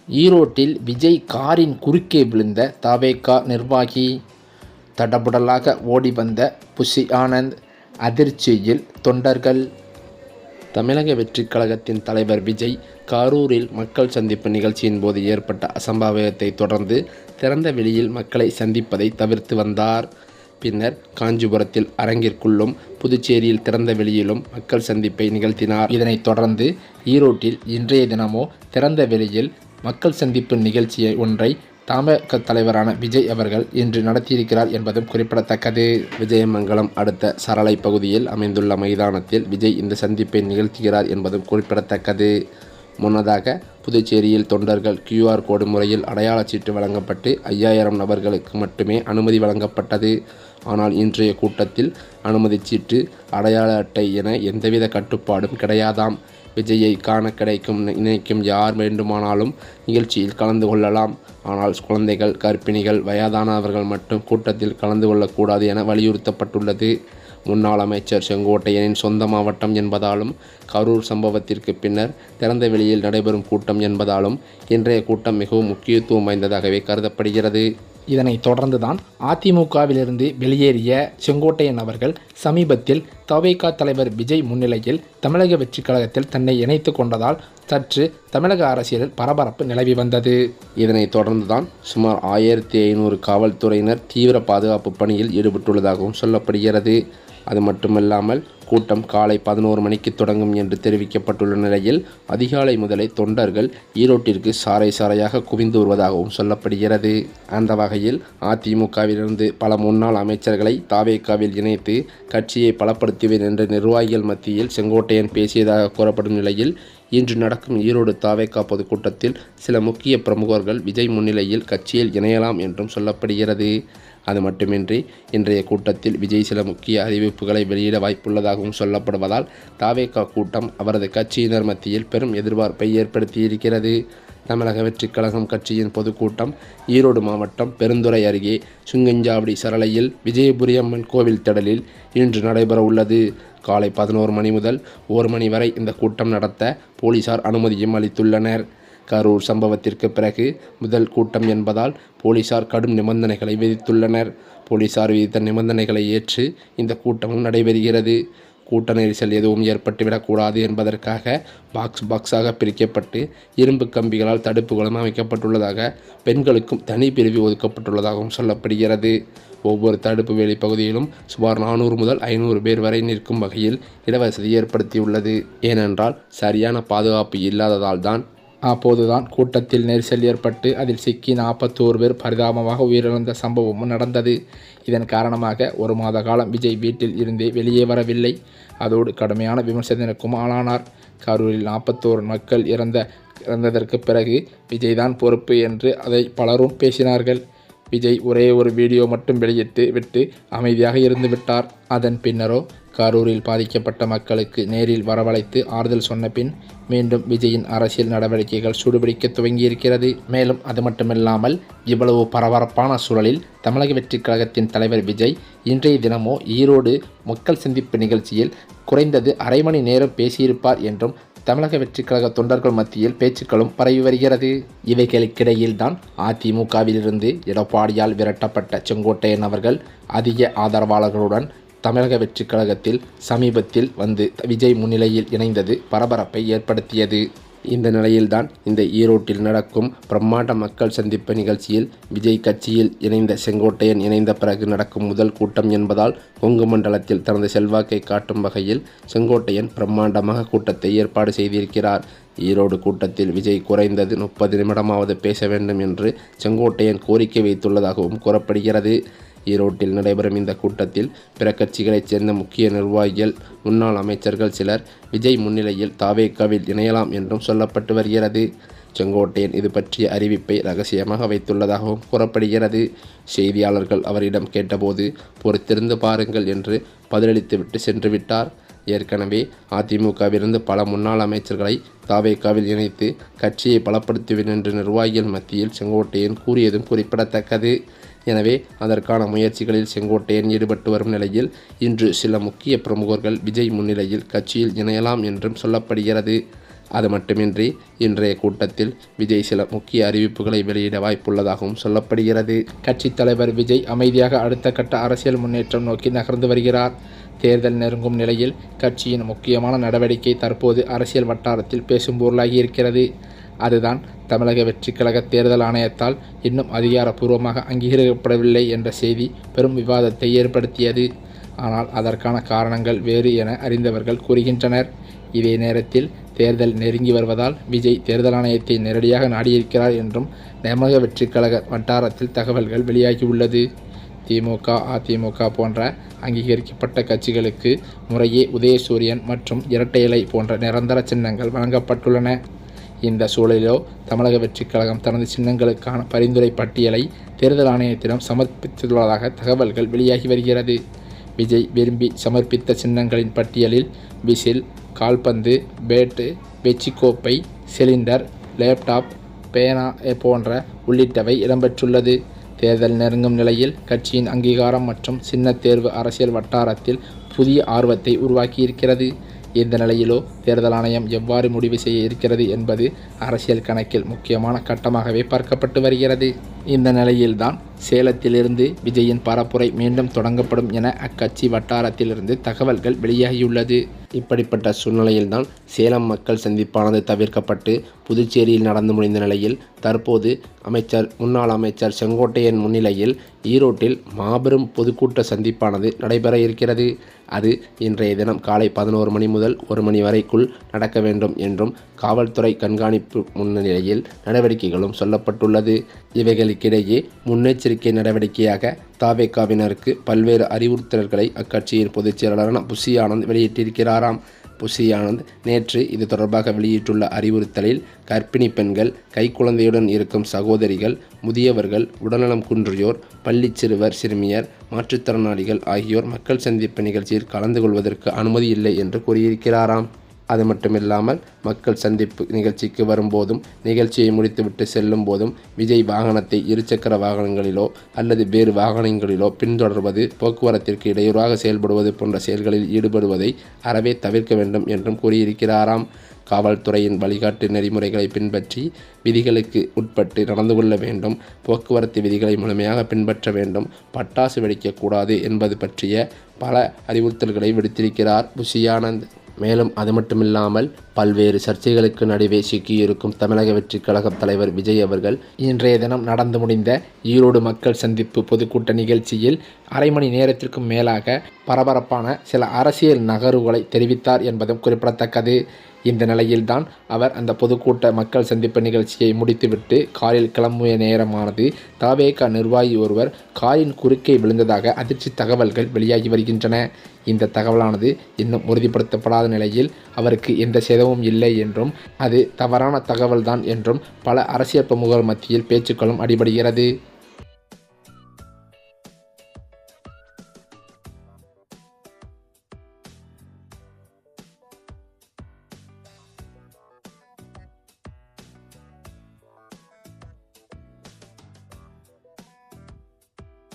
ஈரோட்டில் விஜய் காரின் குறுக்கே விழுந்த தவேகா நிர்வாகி. தடபுடலாக ஓடி வந்த புஷி ஆனந்த், அதிர்ச்சியில் தொண்டர்கள். தமிழக வெற்றிக் கழகத்தின் தலைவர் விஜய் கரூரில் மக்கள் சந்திப்பு நிகழ்ச்சியின் போது ஏற்பட்ட அசம்பாவிதத்தை தொடர்ந்து திறந்த வெளியில் மக்களை சந்திப்பதை தவிர்த்து வந்தார். பின்னர் காஞ்சிபுரத்தில் அரங்கிற்குள்ளும் புதுச்சேரியில் திறந்த வெளியிலும் மக்கள் சந்திப்பை நிகழ்த்தினார். இதனைத் தொடர்ந்து ஈரோட்டில் இன்றைய தினமோ திறந்த வெளியில் மக்கள் சந்திப்பு நிகழ்ச்சி ஒன்றை தமாக தலைவரான விஜய் அவர்கள் இன்று நடத்தியிருக்கிறார் என்பதும் குறிப்பிடத்தக்கது. விஜயமங்கலம் அடுத்த சரளை பகுதியில் அமைந்துள்ள மைதானத்தில் விஜய் இந்த சந்திப்பை நிகழ்த்துகிறார் என்பதும் குறிப்பிடத்தக்கது. முன்னதாக புதுச்சேரியில் தொண்டர்கள் QR கோடு முறையில் அடையாள சீட்டு வழங்கப்பட்டு 5000 நபர்களுக்கு மட்டுமே அனுமதி வழங்கப்பட்டது. ஆனால் இன்றைய கூட்டத்தில் அனுமதி சீட்டு, அடையாள அட்டை என எந்தவித கட்டுப்பாடும் கிடையாதாம். விஜயை காண நினைக்கும் யார் வேண்டுமானாலும் நிகழ்ச்சியில் கலந்து கொள்ளலாம். ஆனால் குழந்தைகள், கர்ப்பிணிகள், வயதானவர்கள் மட்டும் கூட்டத்தில் கலந்து கொள்ளக்கூடாது என வலியுறுத்தப்பட்டுள்ளது. முன்னாள் அமைச்சர் செங்கோட்டையனின் சொந்த மாவட்டம் என்பதாலும், கரூர் சம்பவத்திற்கு பின்னர் திறந்த வெளியில் நடைபெறும் கூட்டம் என்பதாலும் இன்றைய கூட்டம் மிகவும் முக்கியத்துவம் வாய்ந்ததாகவே கருதப்படுகிறது. இதனைத் தொடர்ந்துதான் அதிமுகவிலிருந்து வெளியேறிய செங்கோட்டையன் அவர்கள் சமீபத்தில் தவேகா தலைவர் விஜய் முன்னிலையில் தமிழக வெற்றிக் கழகத்தில் தன்னை இணைத்து கொண்டதால் சற்று தமிழக அரசியலில் பரபரப்பு நிலவி வந்தது. இதனைத் தொடர்ந்துதான் சுமார் 1500 காவல்துறையினர் தீவிர பாதுகாப்பு பணியில் ஈடுபட்டுள்ளதாகவும் சொல்லப்படுகிறது. அது மட்டுமல்லாமல் கூட்டம் காலை 11 மணிக்கு தொடங்கும் என்று தெரிவிக்கப்பட்டுள்ள நிலையில் அதிகாலை முதலே தொண்டர்கள் ஈரோட்டிற்கு சாறை சாறையாக குவிந்து வருவதாகவும் சொல்லப்படுகிறது. அந்த வகையில் அதிமுகவிலிருந்து பல முன்னாள் அமைச்சர்களை தவேகாவில் இணைத்து கட்சியை பலப்படுத்துவேன் என்று நிர்வாகிகள் மத்தியில் செங்கோட்டையன் பேசியதாக கூறப்படும் நிலையில் இன்று நடக்கும் ஈரோடு தவேகா பொதுக்கூட்டத்தில் சில முக்கிய பிரமுகர்கள் விஜய் முன்னிலையில் கட்சியில் இணையலாம் என்றும் சொல்லப்படுகிறது. அது மட்டுமின்றி இன்றைய கூட்டத்தில் விஜய் சில முக்கிய அறிவிப்புகளை வெளியிட வாய்ப்புள்ளதாகவும் சொல்லப்படுவதால் தவேகா கூட்டம் அவரது கட்சியினர் மத்தியில் பெரும் எதிர்பார்ப்பை ஏற்படுத்தியிருக்கிறது. தமிழக வெற்றிக் கழகம் கட்சியின் பொதுக்கூட்டம் ஈரோடு மாவட்டம் பெருந்துறை அருகே சுங்கஞ்சாவடி சரளையில் விஜயபுரி அம்மன் கோவில் திடலில் இன்று நடைபெற உள்ளது. காலை 11 மணி முதல் 1 மணி வரை இந்த கூட்டம் நடத்த போலீசார் அனுமதியும் அளித்துள்ளனர். கரூர் சம்பவத்திற்கு பிறகு முதல் கூட்டம் என்பதால் போலீசார் கடும் நிபந்தனைகளை விதித்துள்ளனர். போலீசார் விதித்த நிபந்தனைகளை ஏற்று இந்த கூட்டமும் நடைபெறுகிறது. கூட்ட நெரிசல் எதுவும் ஏற்பட்டுவிடக்கூடாது என்பதற்காக பாக்ஸாக பிரிக்கப்பட்டு இரும்பு கம்பிகளால் தடுப்புகளும் அமைக்கப்பட்டுள்ளதாக, பெண்களுக்கும் தனி பிரிவு ஒதுக்கப்பட்டுள்ளதாகவும் சொல்லப்படுகிறது. ஒவ்வொரு தடுப்பு வேலி பகுதியிலும் சுமார் 400 முதல் 500 பேர் வரை நிற்கும் வகையில் இடவசதி ஏற்படுத்தியுள்ளது. ஏனென்றால் சரியான பாதுகாப்பு இல்லாததால் தான் அப்போதுதான் கூட்டத்தில் நெரிசல் ஏற்பட்டு அதில் சிக்கி 41 பேர் பரிதாபமாக உயிரிழந்த சம்பவமும் நடந்தது. இதன் காரணமாக 1 மாத காலம் விஜய் வீட்டில் இருந்தே வெளியே வரவில்லை. அதோடு கடுமையான விமர்சனத்திற்கும் ஆளானார். கரூரில் 41 மக்கள் இறந்ததற்கு பிறகு விஜய் தான் பொறுப்பு என்று அதை பலரும் பேசினார்கள். விஜய் ஒரே ஒரு வீடியோ மட்டும் வெளியிட்டு விட்டு அமைதியாக இருந்து விட்டார். அதன் பின்னரோ கரூரில் பாதிக்கப்பட்ட மக்களுக்கு நேரில் வரவழைத்து ஆறுதல் சொன்ன பின் மீண்டும் விஜயின் அரசியல் நடவடிக்கைகள் சூடுபிடிக்க துவங்கியிருக்கிறது. மேலும் அது மட்டுமில்லாமல் இவ்வளவு பரபரப்பான சூழலில் தமிழக வெற்றிக் கழகத்தின் தலைவர் விஜய் இன்றைய தினமோ ஈரோடு மக்கள் சந்திப்பு நிகழ்ச்சியில் குறைந்தது அரை மணி நேரம் பேசியிருப்பார் என்றும் தமிழக வெற்றிக் கழக தொண்டர்கள் மத்தியில் பேச்சுக்களும் பரவி வருகிறது. இவைகளுக்கிடையில்தான் அதிமுகவிலிருந்து எடப்பாடியால் விரட்டப்பட்ட செங்கோட்டையன் அவர்கள் அதிக ஆதரவாளர்களுடன் தமிழக வெற்றிக் கழகத்தில் சமீபத்தில் வந்து விஜய் முன்னிலையில் இணைந்தது பரபரப்பை ஏற்படுத்தியது. இந்த நிலையில்தான் இந்த ஈரோட்டில் நடக்கும் பிரம்மாண்ட மக்கள் சந்திப்பு நிகழ்ச்சியில் விஜய் கட்சியில் இணைந்த செங்கோட்டையன் இணைந்த பிறகு நடக்கும் முதல் கூட்டம் என்பதால் கொங்கு மண்டலத்தில் தனது செல்வாக்கை காட்டும் வகையில் செங்கோட்டையன் பிரம்மாண்டமாக கூட்டத்தை ஏற்பாடு செய்திருக்கிறார். ஈரோடு கூட்டத்தில் விஜய் குறைந்தது 30 நிமிடமாவது பேச வேண்டும் என்று செங்கோட்டையன் கோரிக்கை வைத்துள்ளதாகவும் கூறப்படுகிறது. ஈரோட்டில் நடைபெறும் இந்த கூட்டத்தில் பிற கட்சிகளைச் சேர்ந்த முக்கிய நிர்வாகிகள், முன்னாள் அமைச்சர்கள் சிலர் விஜய் முன்னிலையில் தவேகாவில் இணையலாம் என்றும் சொல்லப்பட்டு வருகிறது. செங்கோட்டையன் இது பற்றிய அறிவிப்பை ரகசியமாக வைத்துள்ளதாகவும் கூறப்படுகிறது. செய்தியாளர்கள் அவரிடம் கேட்டபோது பொறுத்திருந்து பாருங்கள் என்று பதிலளித்துவிட்டு சென்று விட்டார். ஏற்கனவே அதிமுகவிலிருந்து பல முன்னாள் அமைச்சர்களை தவேகாவில் இணைத்து கட்சியை பலப்படுத்துவேன் என்று நிர்வாகிகள் மத்தியில் செங்கோட்டையன் கூறியதும் குறிப்பிடத்தக்கது. எனவே அதற்கான முயற்சிகளில் செங்கோட்டையன் ஈடுபட்டு வரும் நிலையில் இன்று சில முக்கிய பிரமுகர்கள் விஜய் முன்னிலையில் கட்சியில் இணையலாம் என்றும் சொல்லப்படுகிறது. அது மட்டுமின்றி இன்றைய கூட்டத்தில் விஜய் சில முக்கிய அறிவிப்புகளை வெளியிட வாய்ப்புள்ளதாகவும் சொல்லப்படுகிறது. கட்சித் தலைவர் விஜய் அமைதியாக அடுத்த கட்ட அரசியல் முன்னேற்றம் நோக்கி நகர்ந்து வருகிறார். தேர்தல் நெருங்கும் நிலையில் கட்சியின் முக்கியமான நடவடிக்கை தற்போது அரசியல் வட்டாரத்தில் பேசும் பொருளாகி இருக்கிறது. அதுதான் தமிழக வெற்றிக் கழக தேர்தல் ஆணையத்தால் இன்னும் அதிகாரப்பூர்வமாக அங்கீகரிக்கப்படவில்லை என்ற செய்தி பெரும் விவாதத்தை ஏற்படுத்தியது. ஆனால் அதற்கான காரணங்கள் வேறு என அறிந்தவர்கள் கூறுகின்றனர். இதே நேரத்தில் தேர்தல் நெருங்கி வருவதால் விஜய் தேர்தல் ஆணையத்தை நேரடியாக நாடியிருக்கிறார் என்றும் தமிழக வெற்றிக் கழக வட்டாரத்தில் தகவல்கள் வெளியாகியுள்ளது. திமுக, அதிமுக போன்ற அங்கீகரிக்கப்பட்ட கட்சிகளுக்கு முறையே உதயசூரியன் மற்றும் இரட்டை இலை போன்ற நிரந்தர சின்னங்கள் வழங்கப்பட்டுள்ளன. இந்த சூழலிலோ தமிழக வெற்றிக் கழகம் தனது சின்னங்களுக்கான பரிந்துரை பட்டியலை தேர்தல் ஆணையத்திடம் சமர்ப்பித்துள்ளதாக தகவல்கள் வெளியாகி வருகிறது. விஜய் விரும்பி சமர்ப்பித்த சின்னங்களின் பட்டியலில் விசில், கால்பந்து, பேட்டு, வெச்சிக்கோப்பை, சிலிண்டர், லேப்டாப், பேனா போன்ற உள்ளிட்டவை இடம்பெற்றுள்ளது. தேர்தல் நெருங்கும் நிலையில் கட்சியின் அங்கீகாரம் மற்றும் சின்ன தேர்வு அரசியல் வட்டாரத்தில் புதிய ஆர்வத்தை உருவாக்கியிருக்கிறது. இந்த நிலையிலோ தேர்தல் ஆணையம் எவ்வாறு முடிவு செய்ய இருக்கிறது என்பது அரசியல் கணக்கில் முக்கியமான கட்டமாகவே பார்க்கப்பட்டு வருகிறது. இந்த நிலையில்தான் சேலத்திலிருந்து விஜயின் பரப்புரை மீண்டும் தொடங்கப்படும் என அக்கட்சி வட்டாரத்திலிருந்து தகவல்கள் வெளியாகியுள்ளது. இப்படிப்பட்ட சூழ்நிலையில்தான் சேலம் மக்கள் சந்திப்பானது தவிர்க்கப்பட்டு புதுச்சேரியில் நடந்து முடிந்த நிலையில் தற்போது முன்னாள் அமைச்சர் செங்கோட்டையன் முன்னிலையில் ஈரோட்டில் மாபெரும் பொதுக்கூட்ட சந்திப்பானது நடைபெற இருக்கிறது. அது இன்றைய தினம் காலை 11 மணி முதல் 1 மணி வரைக்குள் நடக்க வேண்டும் என்றும் காவல்துறை கண்காணிப்பு முன்னிலையில் நடவடிக்கைகளும் சொல்லப்பட்டுள்ளது. இவைகளுக்கிடையே முன்னெச்சரிக்கை நடவடிக்கையாக தவேகாவினருக்கு பல்வேறு அறிவுறுத்தல்களை அக்கட்சியின் பொதுச் செயலாளரான புஷி ஆனந்த் வெளியிட்டிருக்கிறாராம். புஷி ஆனந்த் நேற்று இது தொடர்பாக வெளியிட்டுள்ள அறிவுறுத்தலில் கர்ப்பிணி பெண்கள், கைக்குழந்தையுடன் இருக்கும் சகோதரிகள், முதியவர்கள், உடல்நலம் குன்றியோர், பள்ளி சிறுவர் சிறுமியர், மாற்றுத்திறனாளிகள் ஆகியோர் மக்கள் சந்திப்பு நிகழ்ச்சியில் கலந்து கொள்வதற்கு அனுமதி இல்லை என்று கூறியிருக்கிறாராம். அது மட்டுமில்லாமல் மக்கள் சந்திப்பு நிகழ்ச்சிக்கு வரும்போதும் நிகழ்ச்சியை முடித்துவிட்டு செல்லும் போதும் விஜய் வாகனத்தை இருசக்கர வாகனங்களிலோ அல்லது வேறு வாகனங்களிலோ பின்தொடர்வது, போக்குவரத்திற்கு இடையூறாக செயல்படுவது போன்ற செயல்களில் ஈடுபடுவதை அறவே தவிர்க்க வேண்டும் என்றும் கூறியிருக்கிறாராம். காவல்துறையின் வழிகாட்டு நெறிமுறைகளை பின்பற்றி விதிகளுக்கு உட்பட்டு நடந்து கொள்ள வேண்டும், போக்குவரத்து விதிகளை முழுமையாக பின்பற்ற வேண்டும், பட்டாசு வெடிக்கக்கூடாது என்பது பற்றிய பல அறிவுறுத்தல்களை விடுத்திருக்கிறார் புஷி ஆனந்த். மேலும் அது மட்டுமில்லாமல் பல்வேறு சர்ச்சைகளுக்கு நடுவே சிக்கியிருக்கும் தமிழக வெற்றிக் கழக தலைவர் விஜய் அவர்கள் இன்றைய தினம் நடந்து முடிந்த ஈரோடு மக்கள் சந்திப்பு பொதுக்கூட்ட நிகழ்ச்சியில் அரை மணி நேரத்திற்கும் மேலாக பரபரப்பான சில அரசியல் நகர்வுகளை தெரிவித்தார் என்பதும் குறிப்பிடத்தக்கது. இந்த நிலையில்தான் அவர் அந்த பொதுக்கூட்ட மக்கள் சந்திப்பு நிகழ்ச்சியை முடித்துவிட்டு காரில் கிளம்பிய நேரமானது தவேகா நிர்வாகி ஒருவர் காரின் குறுக்கே விழுந்ததாக அதிர்ச்சி தகவல்கள் வெளியாகி வருகின்றன. இந்த தகவலானது இன்னும் உறுதிப்படுத்தப்படாத நிலையில் அவருக்கு எந்த சேதமும் இல்லை என்றும் அது தவறான தகவல்தான் என்றும் பல அரசியல் பிரமுகர்கள் மத்தியில் பேச்சுக்களும் அடிபடுகிறது.